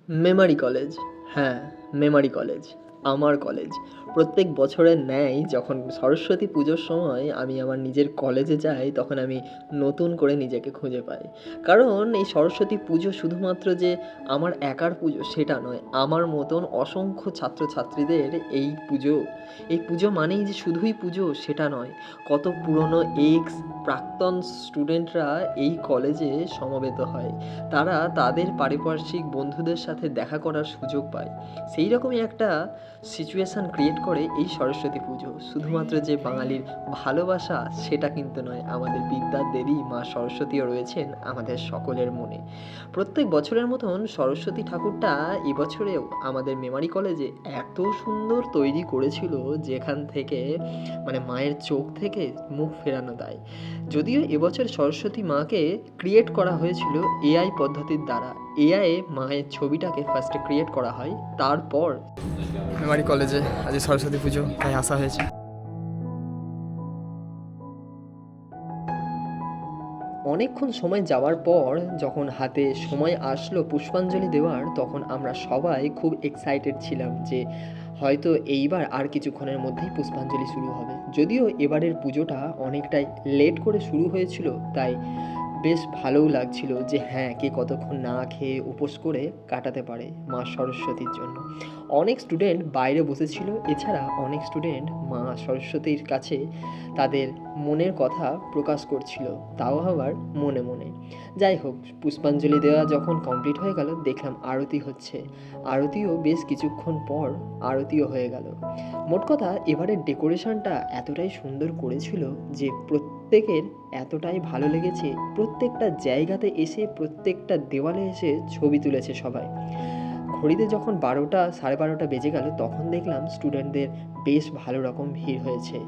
Memari college, হ্যাঁ, Memari college, আমার college. প্রত্যেক বছরের ন্যায় যখন সরস্বতী পুজোর সময় আমি আমার নিজের কলেজে যাই, তখন আমি নতুন করে নিজেকে খুঁজে পাই। কারণ এই সরস্বতী পুজো শুধুমাত্র যে আমার একার পুজো সেটা নয়, আমার মতন অসংখ্য ছাত্রছাত্রীদের এই পুজো মানেই যে শুধুই পুজো সেটা নয়। কত পুরনো প্রাক্তন স্টুডেন্টরা এই কলেজে সমবেত হয়। তারা তাদের পারিপার্শ্বিক বন্ধুদের সাথে দেখা করার সুযোগ পায়। সেই রকমই একটা সিচুয়েশান ক্রিয়েট করে এই সরস্বতী পুজো। শুধুমাত্র যে বাঙালির ভালোবাসা সেটা কিন্তু নয়, আমাদের বিদ্যার দেবী মা সরস্বতীও রয়েছেন আমাদের সকলের মনে। প্রত্যেক বছরের মতন সরস্বতী ঠাকুরটা এবছরেও আমাদের মেমারি কলেজে এত সুন্দর তৈরি করেছিল, যেখান থেকে মানে মায়ের চোখ থেকে মুখ ফেরানো দায়। যদিও এবছর সরস্বতী মাকে ক্রিয়েট করা হয়েছিল এআই পদ্ধতির দ্বারা। এআইয়ে মায়ের ছবিটাকে ফার্স্টে ক্রিয়েট করা হয়, তারপর মেমারি কলেজে আজ সরস্বতী পুজো তাই আসা হয়েছে। অনেকক্ষণ সময় যাওয়ার পর যখন হাতে সময় আসলো পুষ্পাঞ্জলি দেওয়ার, তখন আমরা সবাই খুব এক্সাইটেড ছিলাম যে হয়তো এইবার আর কিছুক্ষণের মধ্যেই পুষ্পাঞ্জলি শুরু হবে। যদিও এবারের পুজোটা অনেকটাই লেট করে শুরু হয়েছিল, তাই বেশ ভালোও লাগছিল যে হ্যাঁ, কে কতক্ষণ না খেয়ে উপোস করে কাটাতে পারে মা সরস্বতীর জন্য। অনেক স্টুডেন্ট বাইরে বসেছিল, এছাড়া অনেক স্টুডেন্ট মা সরস্বতীর কাছে তাদের মনের কথা প্রকাশ করছিল, তাও আবার মনে মনে। যাই হোক, পুষ্পাঞ্জলি দেওয়া যখন কমপ্লিট হয়ে গেল, দেখলাম আরতি হচ্ছে। আরতিও বেশ কিছুক্ষণ পর আরতিও হয়ে গেল। মোট কথা, এবারের ডেকোরেশনটা এতটাই সুন্দর করেছিল যে প্রত্যেকের এতটাই ভালো লেগেছে। প্রত্যেকটা জায়গাতে এসে, প্রত্যেকটা দেওয়ালে এসে ছবি তুলেছে সবাই। ঘড়িতে যখন 12টা, 12:30 বেজে গেল, তখন দেখলাম স্টুডেন্টদের বেশ ভালো রকম ভিড় হয়েছে।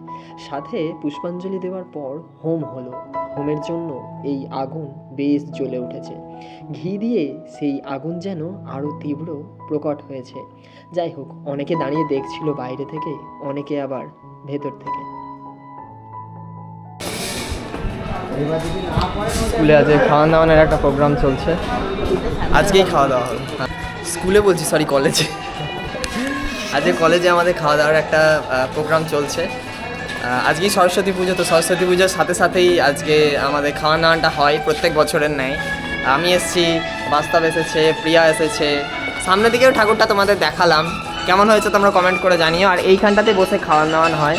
সাথে পুষ্পাঞ্জলি দেওয়ার পর হোম হলো। হোমের জন্য এই আগুন বেশ জ্বলে উঠেছে। ঘি দিয়ে সেই আগুন যেন আরও তীব্র প্রকট হয়েছে। যাই হোক, অনেকে দাঁড়িয়ে দেখছিল বাইরে থেকে, অনেকে আবার ভেতর থেকে। স্কুলে আজকে খাওয়া দাওয়ানোর একটা প্রোগ্রাম চলছে, আজকেই খাওয়া দাওয়া হবে। স্কুলে বলছি, সরি, কলেজে। আজকে কলেজে আমাদের খাওয়া দাওয়ার একটা প্রোগ্রাম চলছে। আজকেই সরস্বতী পুজো, তো সরস্বতী পুজোর সাথে সাথেই আজকে আমাদের খাওয়া দাওয়াটা হয় প্রত্যেক বছরের ন্যায়। আমি এসেছি, বাস্তব এসেছে, প্রিয়া এসেছে। সামনের দিকেও ঠাকুরটা তোমাদের দেখালাম, কেমন হয়েছে তোমরা কমেন্ট করে জানিও। আর এইখানটাতে বসে খাওয়া দাওয়া হয়।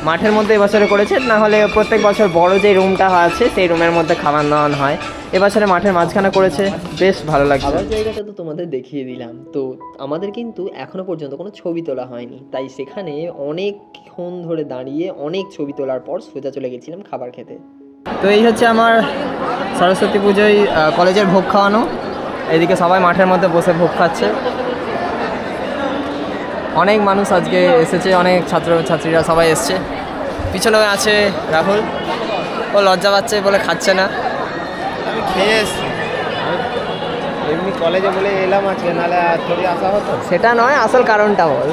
মাঠের মধ্যে এবছরে করেছে, না হলে প্রত্যেক বছর বড় যে রুমটা আছে সেই রুমের মধ্যে খাওয়া দাওয়া হয়। এবছরে মাঠের মাঝখানে করেছে, বেশ ভালো লাগছে। খাবার জায়গাটা তো তোমাদের দেখিয়ে দিলাম। তো আমাদের কিন্তু এখনো পর্যন্ত কোনো ছবি তোলা হয়নি, তাই সেখানে অনেকক্ষণ ধরে দাঁড়িয়ে অনেক ছবি তোলার পর সোজা চলে গেছিলাম খাবার খেতে। তো এই হচ্ছে আমার সরস্বতী পুজোয় কলেজের ভোগ খাওয়ানো। এদিকে সবাই মাঠের মধ্যে বসে ভোগ খাচ্ছে। অনেক মানুষ আজকে এসেছে, অনেক ছাত্রছাত্রীরা সবাই এসছে। পিছনে আছে রাহুল, ও লজ্জা পাচ্ছে বলে খাচ্ছে না। আমি খেয়ে এসছি, এমনি কলেজে বলে এলাম আজকে, নাহলে আর থোড়ি আসা হতো। সেটা নয়, আসল কারণটা বল।